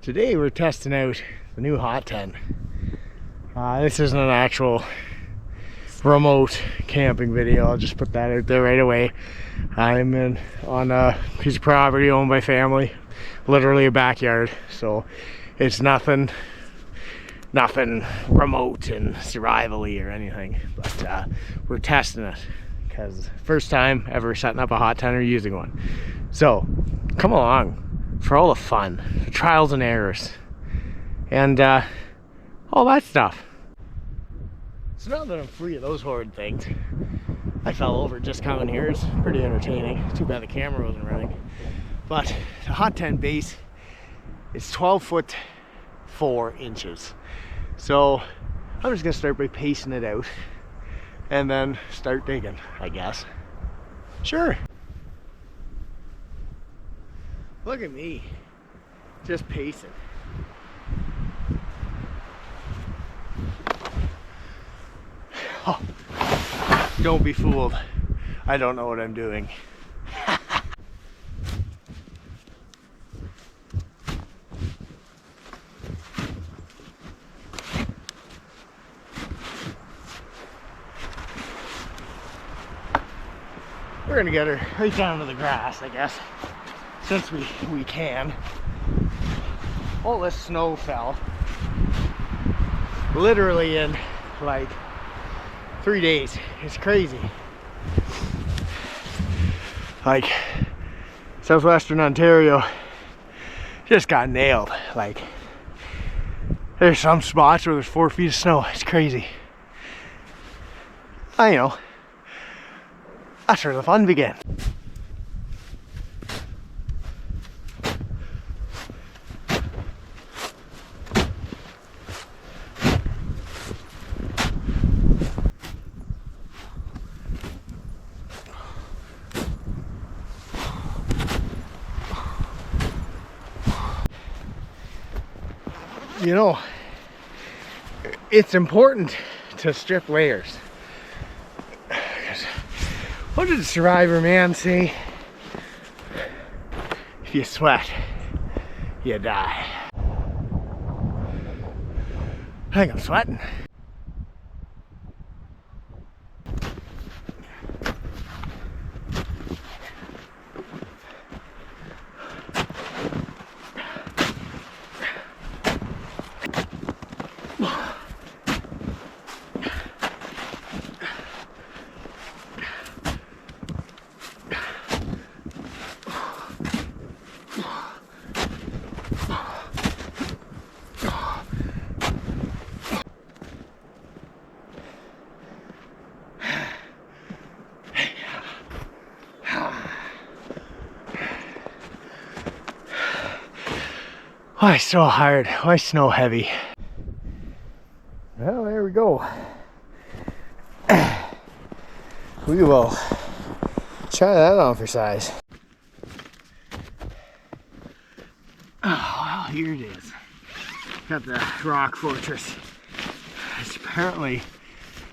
Today we're testing out the new hot tent. This isn't an actual remote camping video. I'll just put that out there right away. I'm on a piece of property owned by family, literally a backyard, so it's nothing remote and survival-y or anything, but we're testing it because first time ever setting up a hot tent or using one. So come along for all the fun, the trials and errors, and all that stuff. So now that I'm free of those horrid things, I fell over just coming here. It's pretty entertaining. Too bad the camera wasn't running. But the hot tent base is 12 foot 4 inches. So I'm just gonna start by pacing it out and then start digging, I guess. Sure. Look at me, just pacing. Oh, don't be fooled. I don't know what I'm doing. We're gonna get her right down to the grass, I guess, since we can. All this snow fell literally in like 3 days. It's crazy. Like southwestern Ontario just got nailed. Like there's some spots where there's 4 feet of snow. It's crazy. I know. That's where the fun began. You know, it's important to strip layers. What did the Survivor man say? If you sweat, you die. I think I'm sweating. Why so hard? Why snow heavy? Well, there we go. We will try that on for size. Oh, well, here it is. Got the rock fortress. It's apparently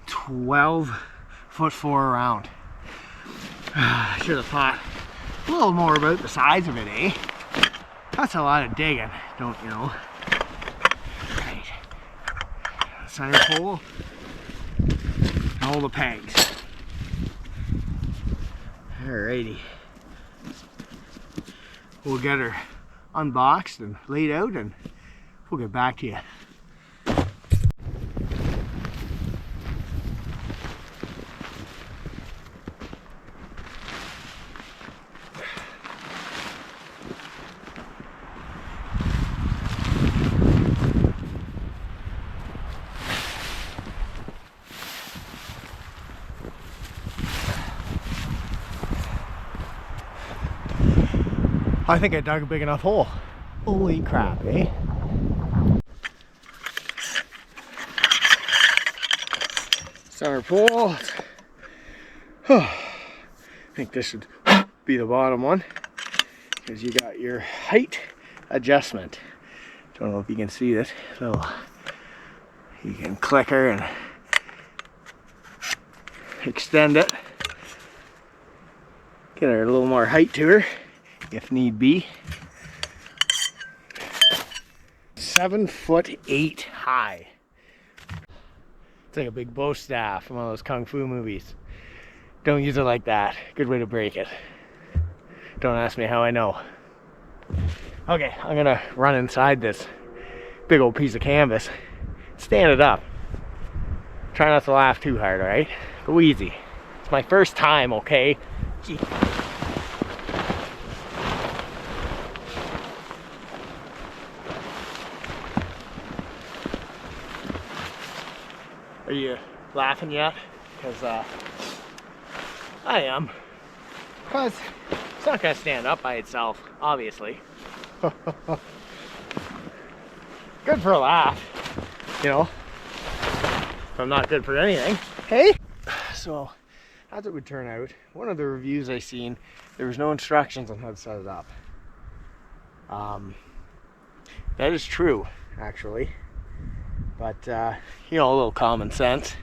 12 foot 4 around. I should have thought a little more about the size of it, eh? That's a lot of digging, don't you know? Right. Center pole. And all the pegs. Alrighty. We'll get her unboxed and laid out and we'll get back to you. I think I dug a big enough hole. Holy crap, eh? Center pole. I think this should be the bottom one because you got your height adjustment. Don't know if you can see it. So you can click her and extend it. Get her a little more height to her if need be. 7'8" high. It's like a big bow staff from one of those kung fu movies. Don't use it like that. Good way to break it. Don't ask me how I know. Okay, I'm gonna run inside this big old piece of canvas. Stand it up. Try not to laugh too hard, alright? Go easy. It's my first time, okay? Gee. Are you laughing yet? Because I am. Because it's not going to stand up by itself, obviously. Good for a laugh, you know. But not good for anything. Hey? So, as it would turn out, one of the reviews I seen, there was no instructions on how to set it up. That is true, actually. But, you know, a little common sense.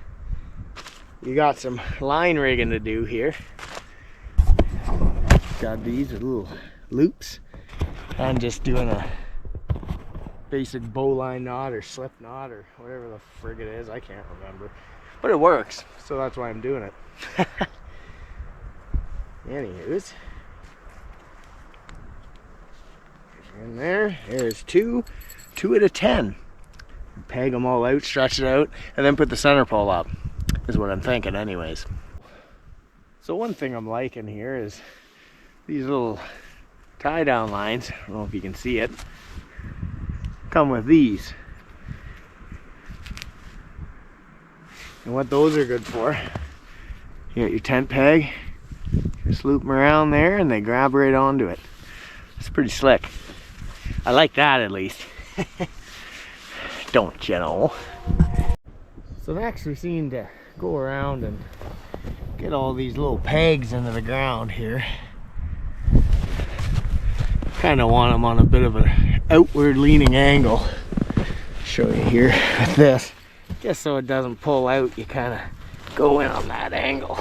You got some line rigging to do here. Got these little loops. And just doing a basic bowline knot or slip knot or whatever the frig it is. I can't remember. But it works, so that's why I'm doing it. Anywho's. In there, there's two at a 10. Peg them all out, stretch it out, and then put the center pole up, is what I'm thinking anyways. So one thing I'm liking here is these little tie down lines. I don't know if you can see it. Come with these. And what those are good for, you got your tent peg, just loop them around there and they grab right onto it. It's pretty slick. I like that at least. Don't you know? So next we seem to go around and get all these little pegs into the ground here. Kind of want them on a bit of an outward leaning angle. Show you here with this. Just so it doesn't pull out, you kind of go in on that angle.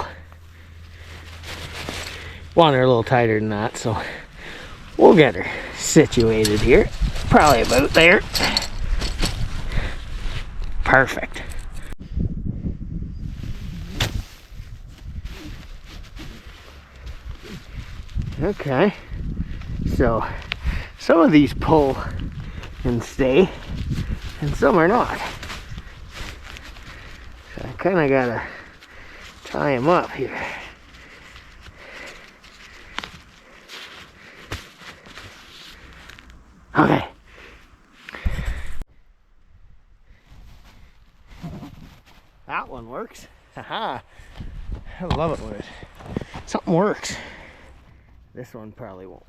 Want her a little tighter than that, so we'll get her situated here. Probably about there. Perfect. Okay, so some of these pull and stay, and some are not. So I kind of gotta tie them up here. Okay. That one works. Haha. I love it when something works. This one probably won't.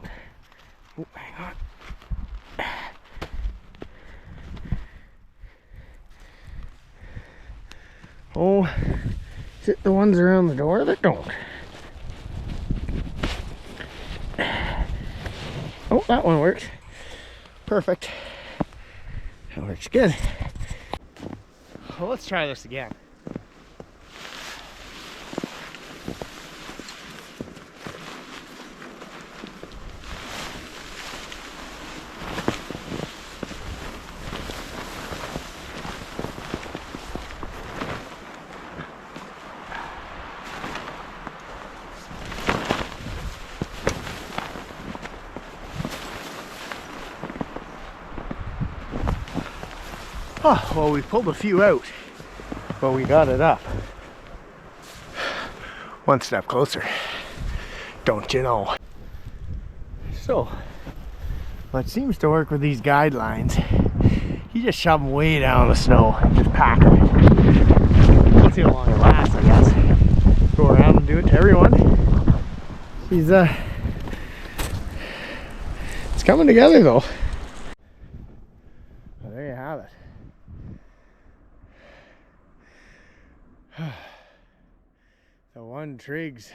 Oh, hang on. Oh, is it the ones around the door that don't? Oh, that one works. Perfect. That works good. Well, let's try this again. Oh, well, we pulled a few out, but we got it up. One step closer, don't you know? So, what seems to work with these guidelines, you just shove them way down in the snow and just pack them. Let's see how long it lasts, I guess. Go around and do it to everyone. It's coming together though. Well, there you have it. The One Triggs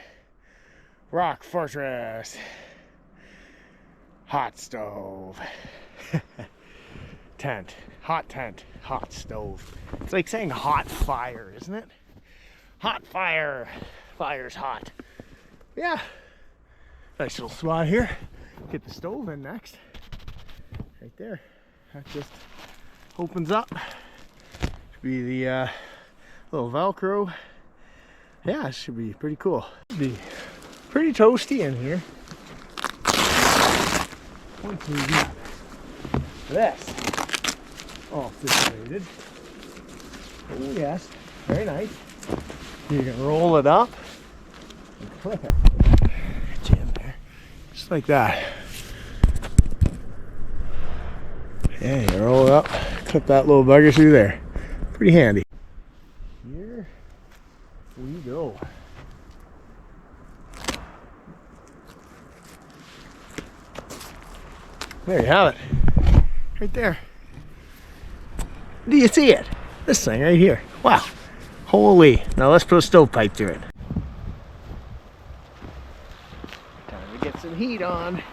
Rock Fortress hot stove. Tent, hot stove. It's like saying hot fire, isn't it? Hot fire, fire's hot. Yeah, nice little spot here. Get the stove in next. Right there. That's just opens up. Should be the little Velcro. Yeah, it should be pretty cool. Be pretty toasty in here. Once we get this all situated. Oh yes, very nice. You can roll it up and clip it. Get you in there, just like that. Yeah, you roll it up, clip that little bugger through there. Pretty handy. Here we go. There you have it. Right there. Do you see it? This thing right here. Wow. Holy. Now let's put a stovepipe through it. Time to get some heat on.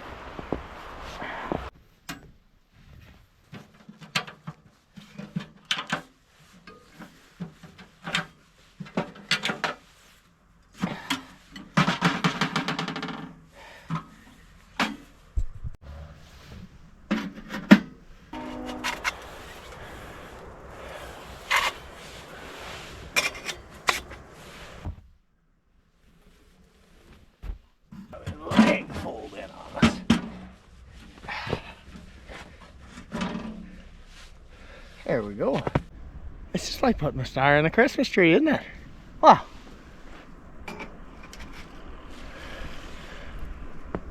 There we go. It's just like putting a star in a Christmas tree, isn't it? Wow.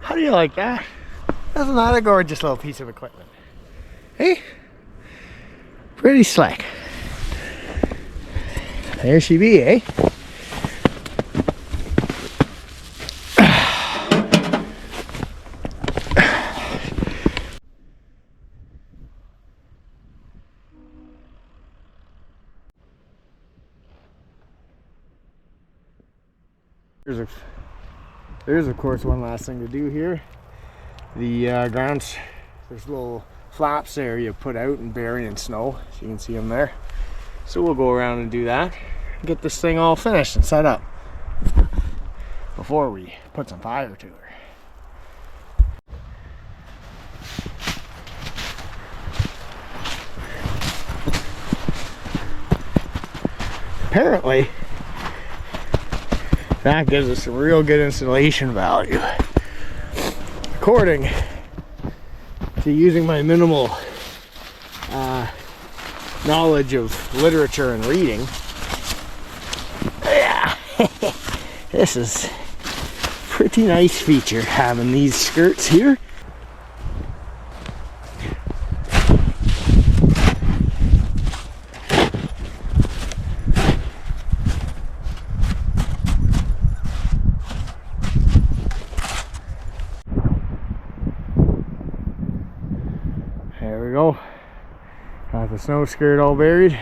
How do you like that? Isn't that a gorgeous little piece of equipment? Hey? Pretty slick. There she be, eh? There's of course one last thing to do here. The grounds, there's little flaps there you put out and bury in snow, so you can see them there. So we'll go around and do that and get this thing all finished and set up before we put some fire to her. Apparently that gives us some real good insulation value. According to using my minimal knowledge of literature and reading, yeah, this is a pretty nice feature having these skirts here. There we go. Got the snow skirt all buried.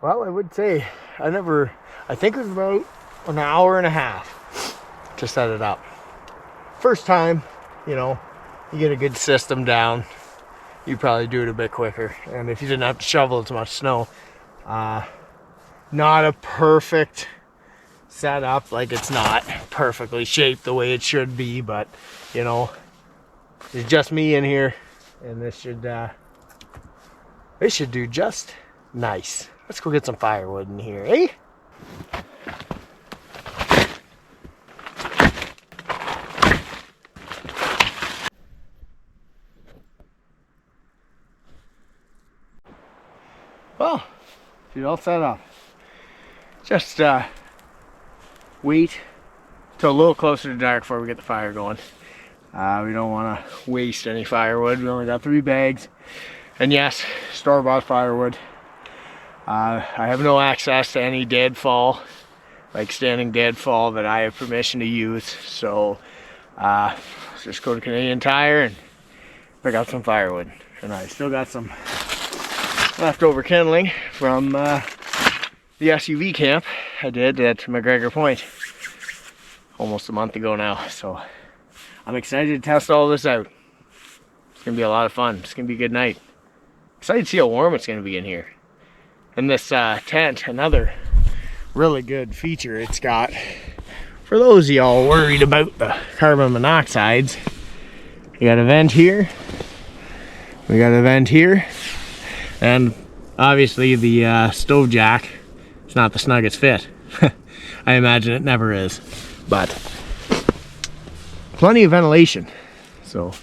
Well, I would say I think it was about an hour and a half to set it up. First time, you know, you get a good system down, you probably do it a bit quicker. And if you didn't have to shovel as much snow, not a perfect setup, like it's not perfectly shaped the way it should be, but you know, it's just me in here, and this should do just nice. Let's go get some firewood in here, eh? Well, she's all set up. Just wait till a little closer to dark before we get the fire going. We don't want to waste any firewood. We only got 3 bags. And yes, store-bought firewood. I have no access to any deadfall, like standing deadfall, that I have permission to use. So just go to Canadian Tire and pick up some firewood. And I still got some leftover kindling from the SUV camp I did at McGregor Point almost a month ago now. So I'm excited to test all this out. It's gonna be a lot of fun. It's gonna be a good night. Excited to see how warm it's gonna be in here. And this tent, another really good feature it's got. For those of y'all worried about the carbon monoxides, we got a vent here, we got a vent here, and obviously the stove jack, it's not the snuggest fit. I imagine it never is, but plenty of ventilation. So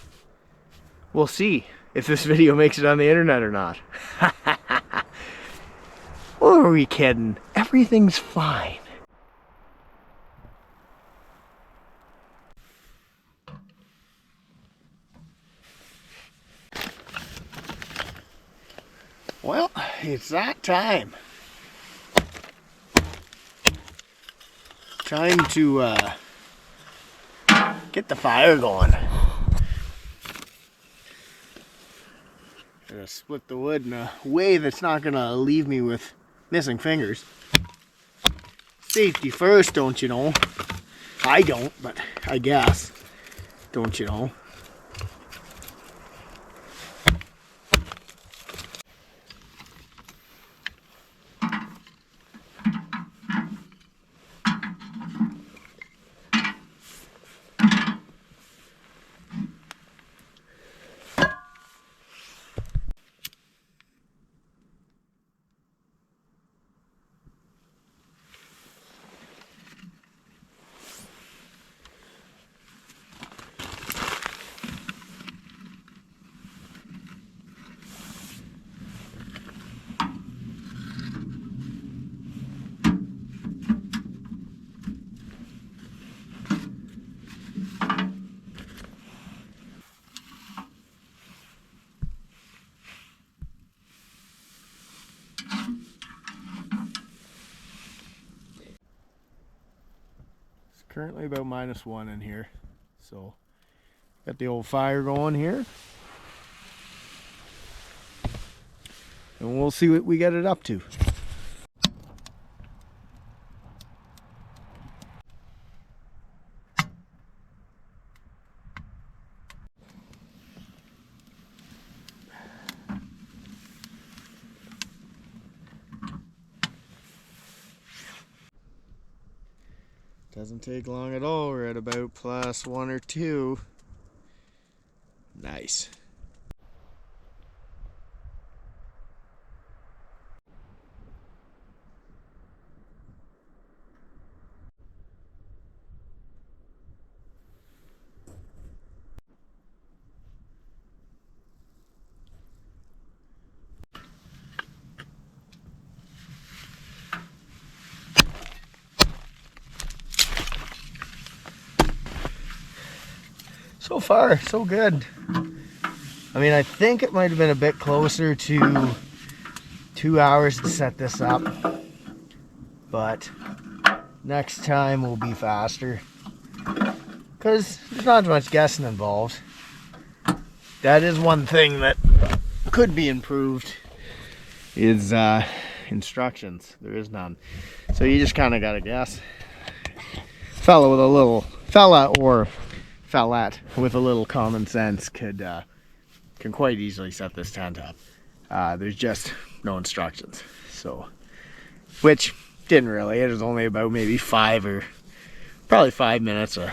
we'll see if this video makes it on the internet or not. Or are we kidding? Everything's fine. Well, it's that time. Time to get the fire going. Gotta split the wood in a way that's not gonna leave me with missing fingers. Safety first, don't you know? I don't, but I guess. Don't you know? Currently about -1 in here, so got the old fire going here, and we'll see what we get it up to. Doesn't take long at all. We're at about +1 or 2. Nice. So far, so good. I mean, I think it might have been a bit closer to 2 hours to set this up, but next time will be faster because there's not much guessing involved. That is one thing that could be improved is instructions. There is none, so you just kind of gotta guess. Fella or fellette with a little common sense can quite easily set this tent up. There's just no instructions, so, which didn't really. It was only about maybe 5 minutes of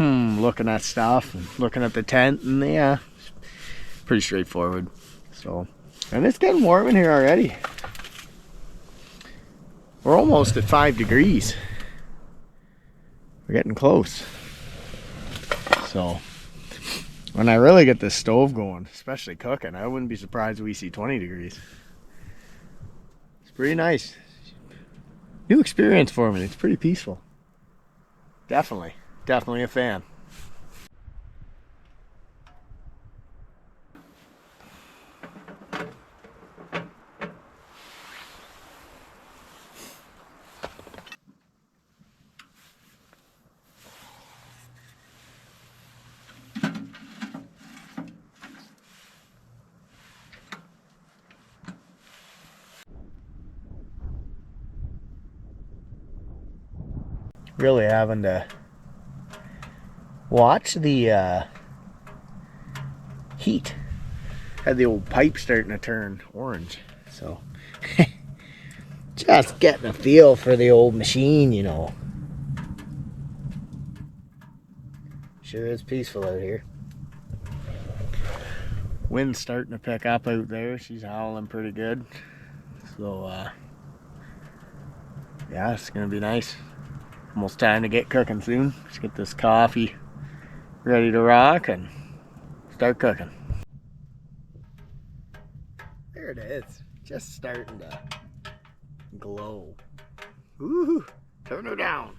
looking at stuff and looking at the tent, and yeah, pretty straightforward. So, and it's getting warm in here already. We're almost at 5 degrees. We're getting close. So when I really get this stove going, especially cooking, I wouldn't be surprised if we see 20 degrees. It's pretty nice. New experience for me. It's pretty peaceful. Definitely a fan. Really having to watch the heat. Had the old pipe starting to turn orange, so Just getting a feel for the old machine, you know. Sure is peaceful out here. Wind's starting to pick up out there. She's howling pretty good. So, yeah, it's gonna be nice. Almost time to get cooking soon. Let's get this coffee ready to rock and start cooking. There it is. Just starting to glow. Ooh, turn her down.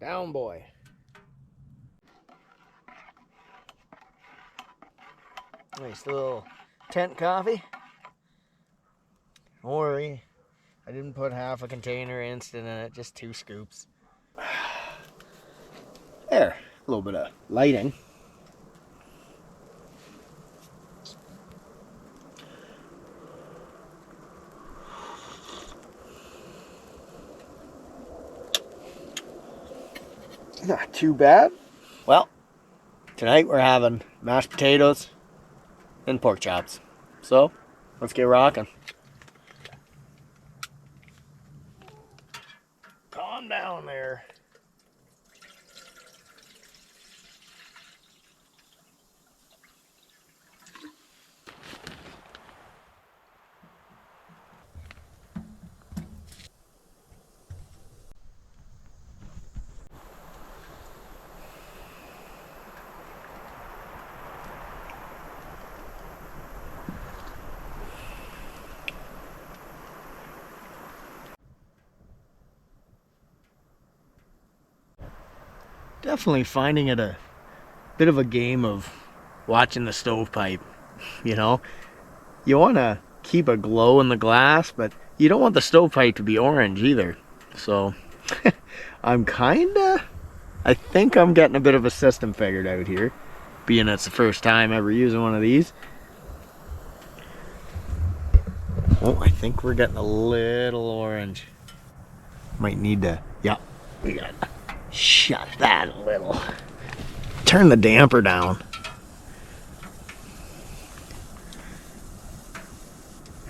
Down, boy. Nice little tent coffee. Don't worry, I didn't put half a container instant in it, just 2 scoops. There, a little bit of lighting. Not too bad. Well, tonight we're having mashed potatoes and pork chops. So, let's get rocking. Calm down there. Definitely finding it a bit of a game of watching the stovepipe, you know? You want to keep a glow in the glass, but you don't want the stovepipe to be orange either. So, I think I'm getting a bit of a system figured out here, being it's the first time ever using one of these. Oh, I think we're getting a little orange. Might need to, yeah, we got shut that a little. Turn the damper down.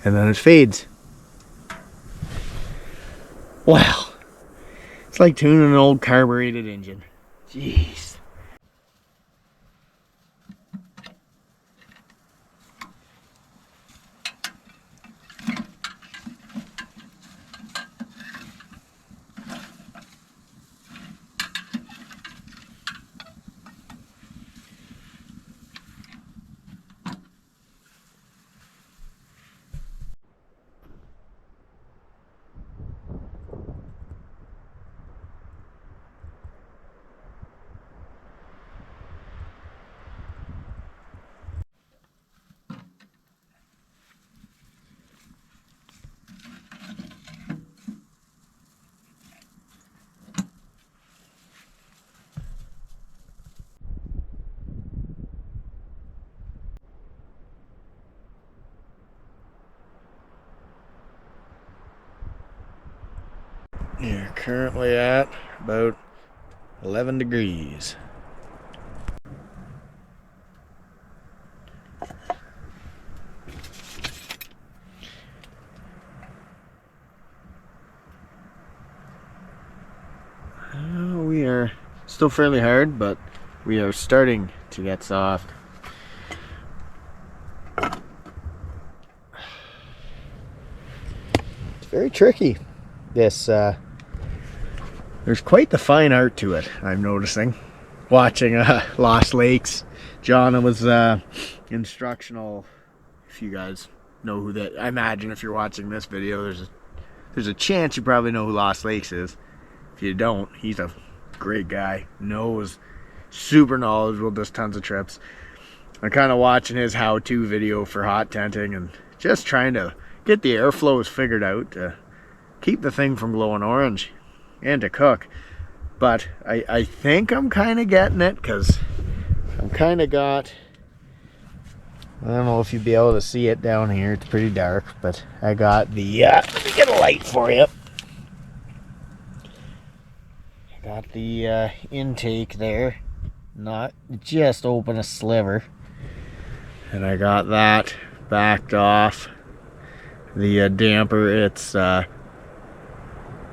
And then it fades. Wow. It's like tuning an old carbureted engine. Jeez. You're currently at about 11 degrees. We are still fairly hard, but we are starting to get soft. It's very tricky. This there's quite the fine art to it, I'm noticing. Watching Lost Lakes. John was instructional. If you guys know who that, I imagine if you're watching this video, there's a chance you probably know who Lost Lakes is. If you don't, he's a great guy. Knows, super knowledgeable, does tons of trips. I'm kind of watching his how-to video for hot tenting and just trying to get the airflows figured out to keep the thing from glowing orange and to cook. But I think I'm kind of getting it, because I'm kind of got, I don't know if you'd be able to see it down here, it's pretty dark, but I got the let me get a light for you. I got the intake there, not just open a sliver, and I got that backed off. The damper, it's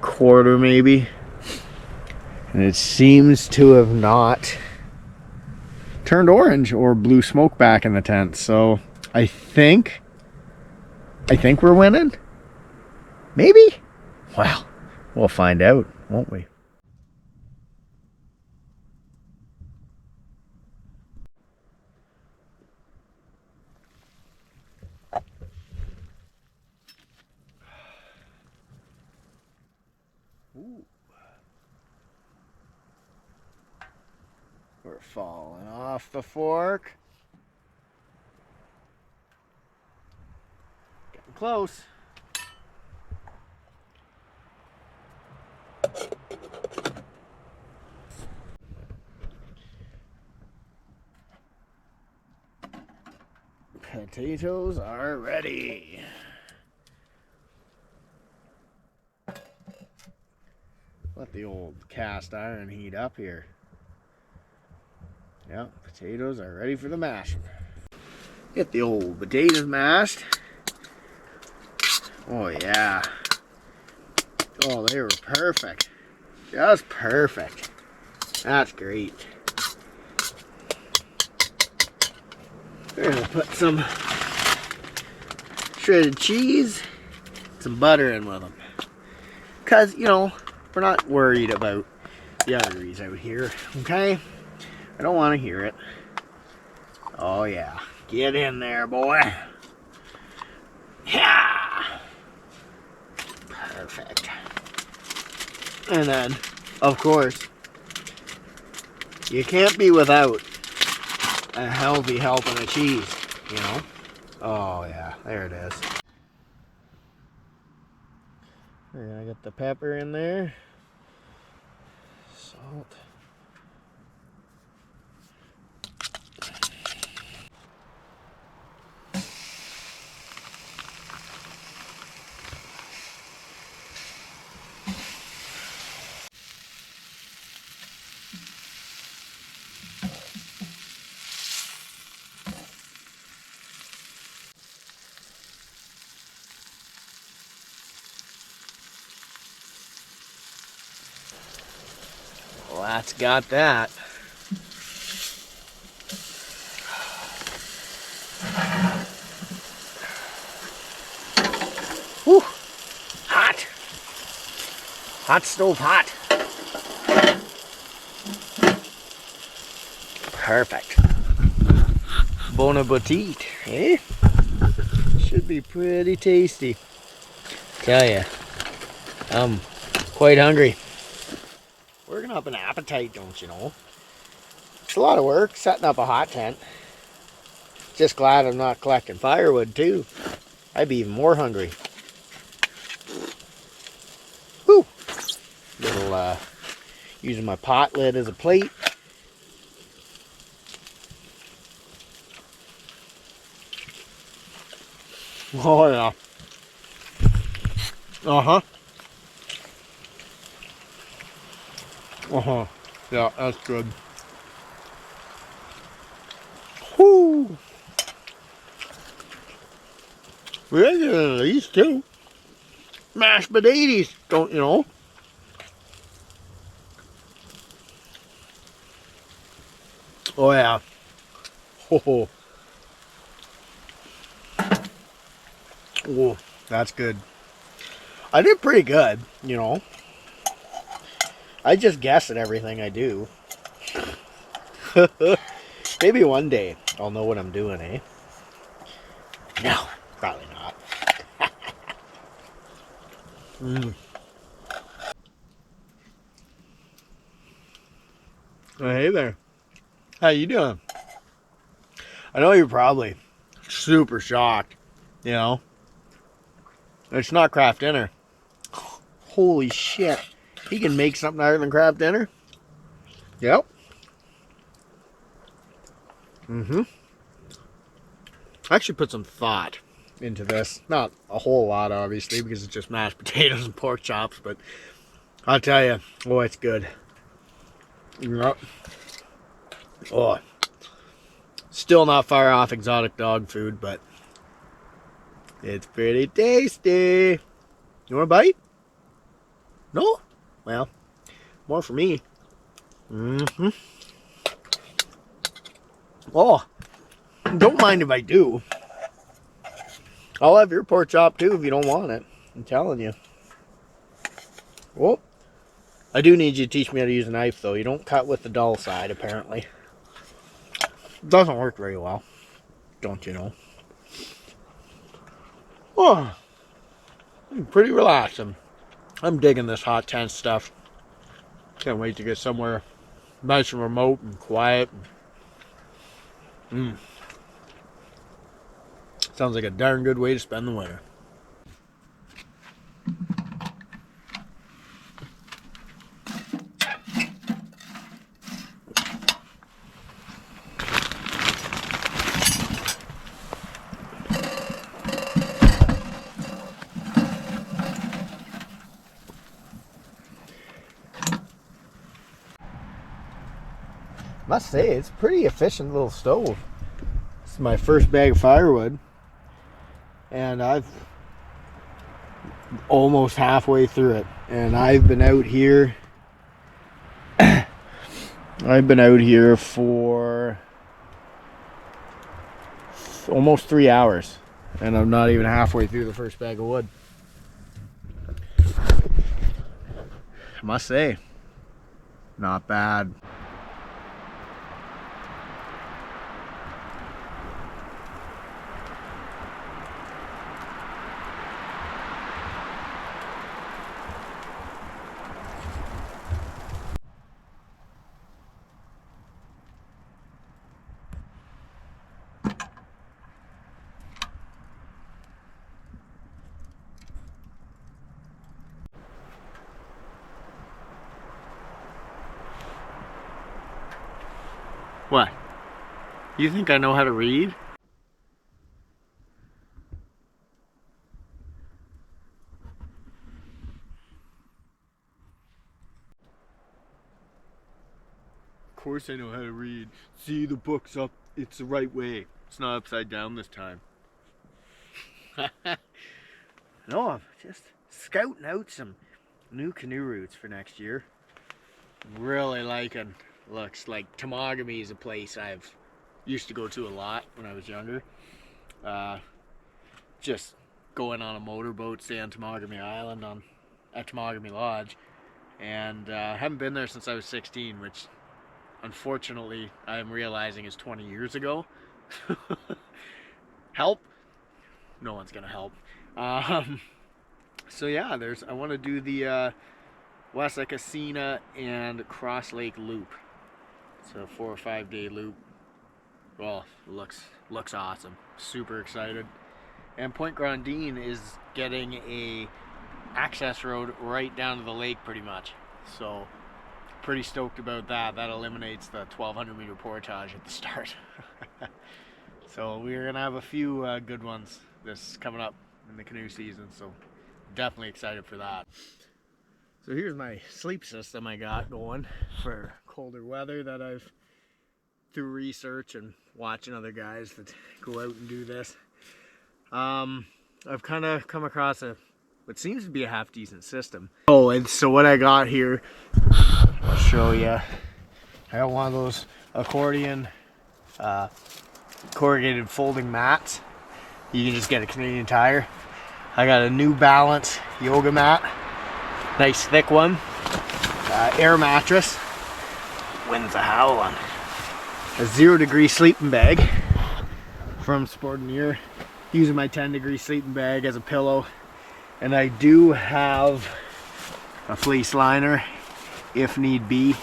quarter maybe. And it seems to have not turned orange or blew smoke back in the tent. So I think we're winning. Maybe? Well, we'll find out, won't we? Ooh. We're falling off the fork. Getting close. Potatoes are ready. Let the old cast iron heat up here. Yep, potatoes are ready for the mash. Get the old potatoes mashed. Oh yeah. Oh, they were perfect. Just perfect. That's great. We're gonna put some shredded cheese, some butter in with them. Cause, you know, we're not worried about the arteries out here, okay? I don't want to hear it. Oh yeah, get in there, boy. Yeah. Perfect. And then, of course, you can't be without a healthy helping of cheese, you know? Oh yeah, there it is. We're gonna get the pepper in there. Salt. Well, that's got that. Whew. Hot. Hot stove hot. Perfect. Bon appetit, eh? Should be pretty tasty. Tell ya, I'm quite hungry. Working up an appetite, don't you know? It's a lot of work setting up a hot tent. Just glad I'm not collecting firewood too. I'd be even more hungry. Whew. Little using my pot lid as a plate. Oh yeah. Uh-huh. Uh-huh. Yeah, that's good. Whoo! We're getting these too. Mashed potatoes, don't you know? Oh yeah. Oh, oh, that's good. I did pretty good, you know. I just guess at everything I do. Maybe one day I'll know what I'm doing, eh? No, probably not. Mm. Oh, hey there. How you doing? I know you're probably super shocked, you know. It's not craft dinner. Holy shit. He can make something other than craft dinner? Yep. Mm-hmm. I actually put some thought into this. Not a whole lot, obviously, because it's just mashed potatoes and pork chops, but I'll tell you, oh, it's good. Yep. Oh. Still not far off exotic dog food, but It's pretty tasty. You want a bite? No? Well, more for me. Mm-hmm. Oh, don't mind if I do. I'll have your pork chop too if you don't want it. I'm telling you. Oh, I do need you to teach me how to use a knife though. You don't cut with the dull side apparently. It doesn't work very well. Don't you know? Oh, pretty relaxing. I'm digging this hot tent stuff. Can't wait to get somewhere nice and remote and quiet. Sounds like a darn good way to spend the winter. Must say, it's a pretty efficient little stove. This is my first bag of firewood, and I've almost halfway through it, and I've been out here for almost 3 hours, and I'm not even halfway through the first bag of wood. I must say, not bad. What? You think I know how to read? Of course I know how to read. See, the book's up. It's the right way. It's not upside down this time. No, I'm just scouting out some new canoe routes for next year. Really liking. Looks like Temagami is a place I've used to go to a lot when I was younger. Just going on a motorboat, stay on Temagami Island at Temagami Lodge, and haven't been there since I was 16, which unfortunately I'm realizing is 20 years ago. Help? No one's gonna help. So yeah, I want to do the West Acasina and Cross Lake loop. It's a 4 or 5 day loop. Well, looks awesome. Super excited. And Point Grandine is getting a access road right down to the lake pretty much. So pretty stoked about that. That eliminates the 1200 meter portage at the start. So we're gonna have a few good ones this coming up in the canoe season. So definitely excited for that. So here's my sleep system I got going for colder weather that I've, through research and watching other guys that go out and do this, I've kind of come across what seems to be a half decent system. Oh, and so what I got here, I'll show you. I got one of those accordion corrugated folding mats. You can just get a Canadian Tire. I got a New Balance yoga mat. Nice thick one. Air mattress. Wind's a howling. A 0 degree sleeping bag from Sportanier. Using my 10 degree sleeping bag as a pillow. And I do have a fleece liner if need be.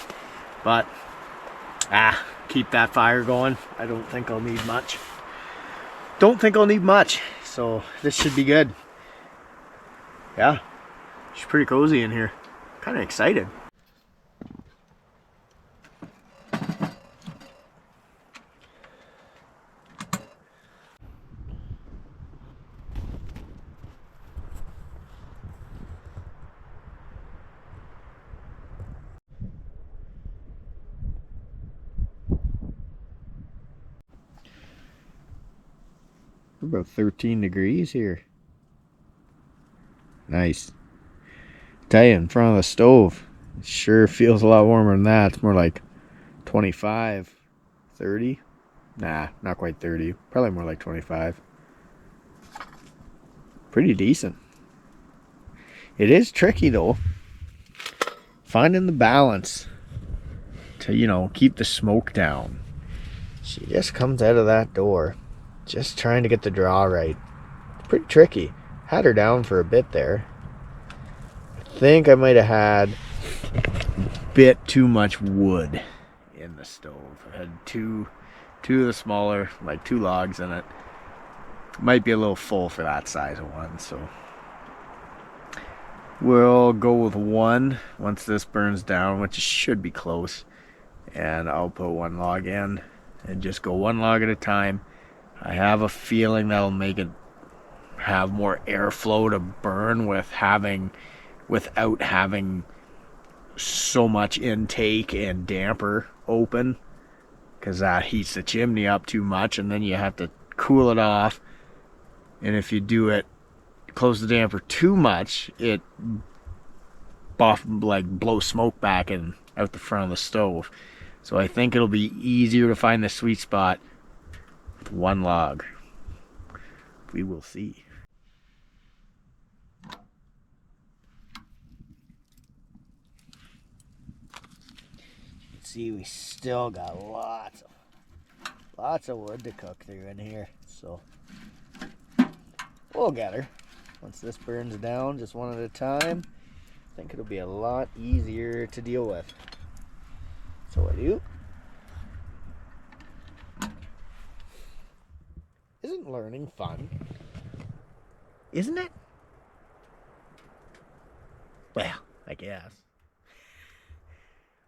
But keep that fire going. I don't think I'll need much. So this should be good. Yeah. It's pretty cozy in here. Kind of excited. We're about 13 degrees here. Nice. Tell you, in front of the stove, it sure feels a lot warmer than that. It's more like 25, 30. Nah, not quite 30. Probably more like 25. Pretty decent. It is tricky though, finding the balance to, you know, keep the smoke down. She just comes out of that door, just trying to get the draw right. It's pretty tricky. Had her down for a bit there. I think I might have had a bit too much wood in the stove. I had two of the smaller, like 2 logs in it. Might be a little full for that size of one, so we'll go with 1 once this burns down, which should be close. And I'll put 1 log in and just go 1 log at a time. I have a feeling that'll make it have more airflow to burn without having so much intake and damper open, because that heats the chimney up too much, and then you have to cool it off. And if you do it, close the damper too much, it blows smoke back and out the front of the stove. So I think it'll be easier to find the sweet spot with 1 log. We will see. You can see we still got lots of wood to cook through in here, so we'll get her. Once this burns down, just 1 at a time, I think it'll be a lot easier to deal with. So I do. Isn't learning fun? Isn't it? Well, I guess.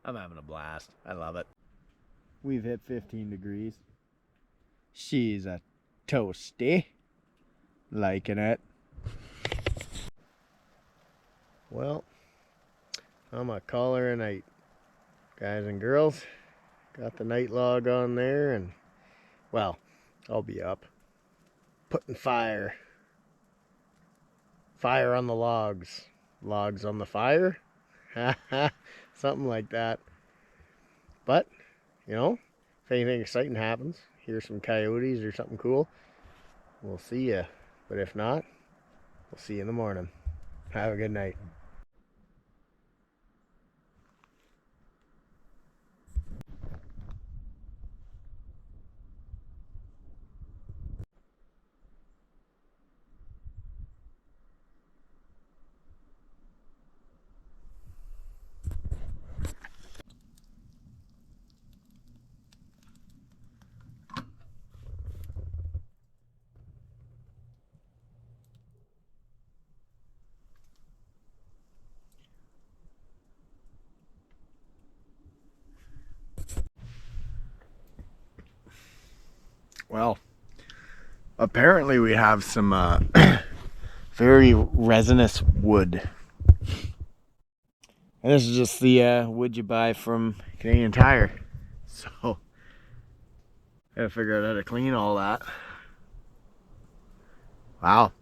I'm having a blast. I love it. We've hit 15 degrees. She's a toasty. Liking it. Well, I'm gonna call her a night. Guys and girls, got the night log on there, and well, I'll be up putting fire on the logs on the fire. Something like that. But you know, if anything exciting happens, hear some coyotes or something cool, we'll see ya. But if not, we'll see you in the morning. Have a good night. Well, apparently we have some very resinous wood. And this is just the wood you buy from Canadian Tire. So, gotta figure out how to clean all that. Wow.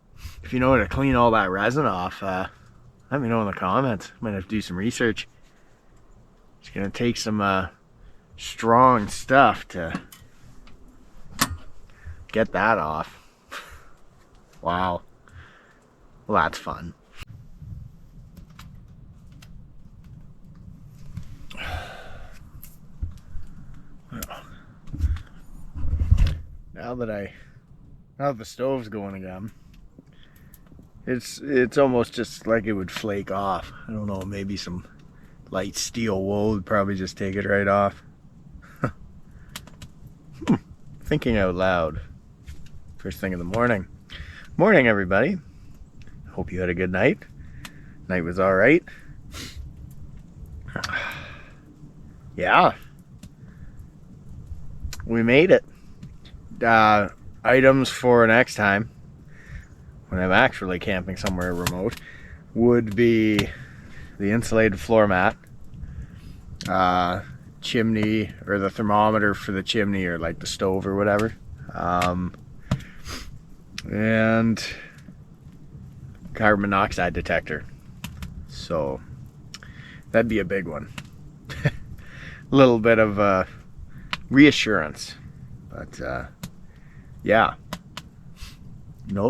If you know how to clean all that resin off, let me know in the comments. Might have to do some research. It's gonna take some strong stuff to get that off. Wow. Well, that's fun. Now that the stove's going again, it's almost just like it would flake off. I don't know, maybe some light steel wool would probably just take it right off. Thinking out loud. First thing in the morning. Morning, everybody. Hope you had a good night. Night was all right. Yeah. We made it. Items for next time, when I'm actually camping somewhere remote, would be the insulated floor mat, chimney, or the thermometer for the chimney, or like the stove or whatever, and carbon monoxide detector. So that'd be a big one. A little bit of reassurance. But yeah.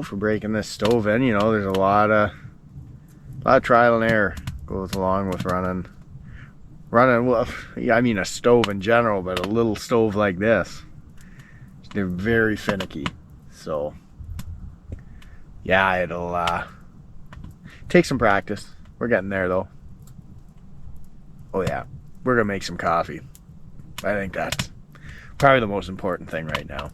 For breaking this stove in, there's a lot of trial and error goes along with running, well, yeah, I mean a stove in general, but a little stove like this, they're very finicky. So yeah, it'll take some practice. We're getting there though. Oh yeah, we're gonna make some coffee. I think that's probably the most important thing right now.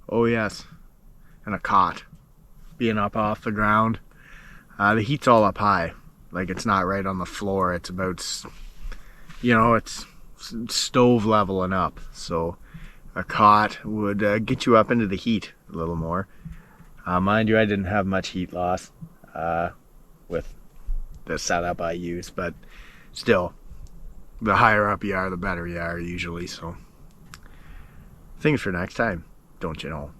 Oh yes, and a cot. Being up off the ground. The heat's all up high. Like, it's not right on the floor. It's about, it's stove level and up. So a cot would get you up into the heat a little more. Mind you, I didn't have much heat loss with the setup I use, but still, the higher up you are, the better you are usually. So things for next time, don't you know?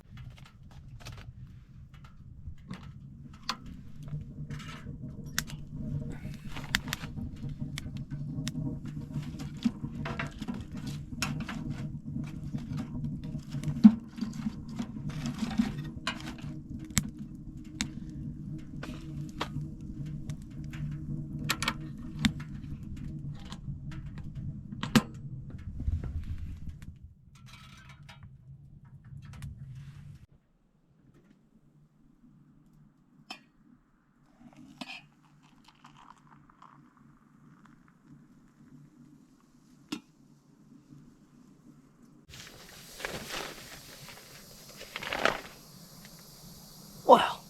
Well,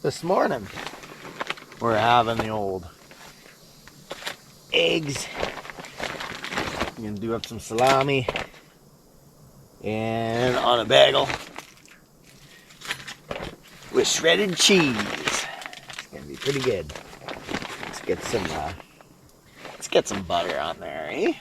this morning we're having the old eggs. I'm gonna do up some salami and on a bagel with shredded cheese. It's gonna be pretty good. Let's get some butter on there, eh?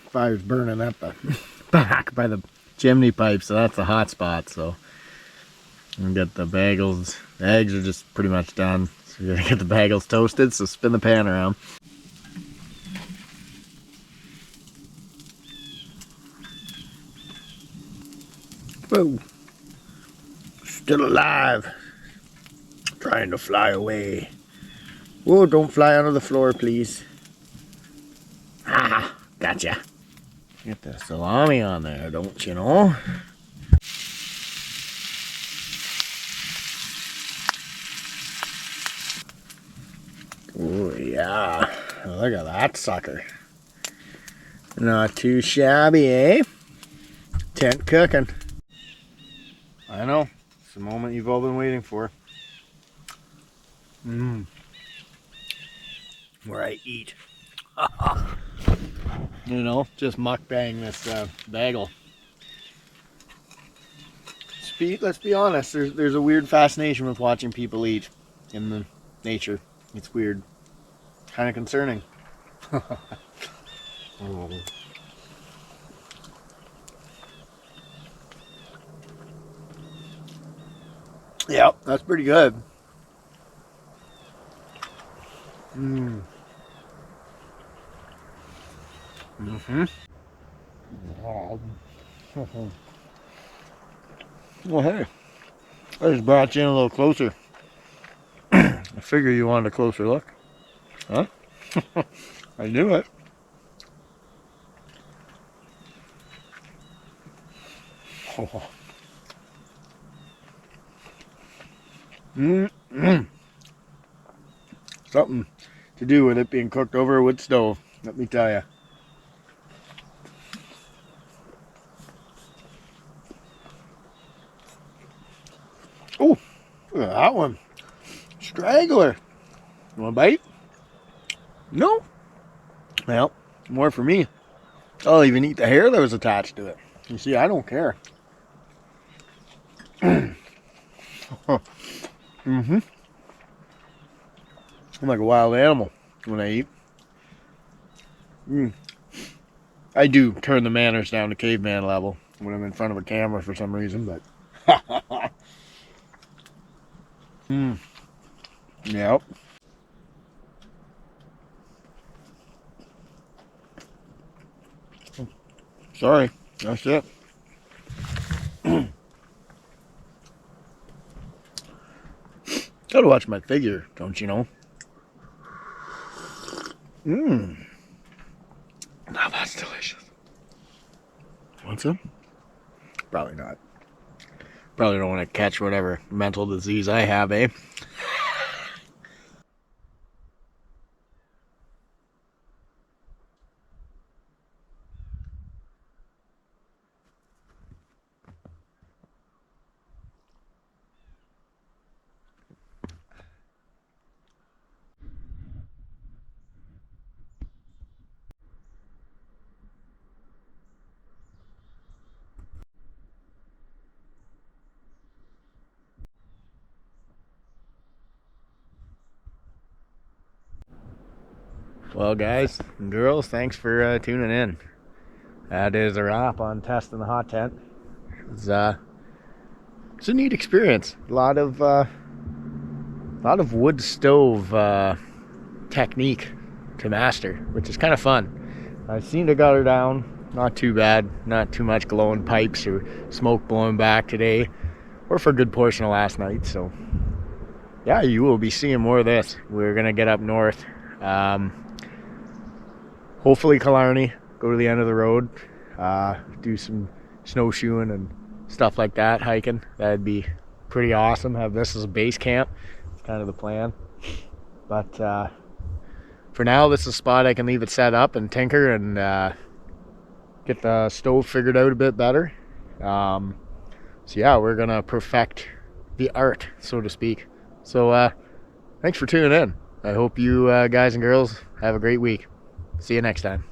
Fire's burning at the back by the chimney pipe, so that's the hot spot. So we got the bagels. The eggs are just pretty much done. So we gotta get the bagels toasted, so spin the pan around. Whoa. Still alive. Trying to fly away. Whoa, don't fly onto the floor, please. Ah, gotcha. Get the salami on there, don't you know? Oh yeah, look at that sucker. Not too shabby, eh? Tent cooking. I know, it's the moment you've all been waiting for. Where I eat. Just mukbang this bagel. Let's be honest, there's a weird fascination with watching people eat in the nature. It's weird. Kind of concerning. Oh. Yeah, that's pretty good. Mm-hmm. Well, hey, I just brought you in a little closer. I figure you wanted a closer look. Huh? I knew it. Oh. Something to do with it being cooked over a wood stove, let me tell you. Oh, look at that one. Straggler. You want a bite? No? Well, more for me. I'll even eat the hair that was attached to it. You see, I don't care. Mm-hmm. I'm like a wild animal when I eat. I do turn the manners down to caveman level when I'm in front of a camera for some reason, but... Yep. Sorry, that's it. Gotta watch my figure, don't you know? Now that's delicious. Want some? Probably not. Probably don't want to catch whatever mental disease I have, eh? Well, guys and girls, thanks for tuning in. That is a wrap on testing the hot tent. It's a neat experience. A lot of wood stove technique to master, which is kind of fun. I seem to got her down. Not too bad. Not too much glowing pipes or smoke blowing back today, or for a good portion of last night. So, yeah, you will be seeing more of this. We're gonna get up north. Hopefully Killarney, go to the end of the road, do some snowshoeing and stuff like that, hiking. That'd be pretty awesome. Have this as a base camp. It's kind of the plan. But for now, this is a spot I can leave it set up and tinker and get the stove figured out a bit better. So yeah, we're gonna perfect the art, so to speak. So thanks for tuning in. I hope you guys and girls have a great week. See you next time.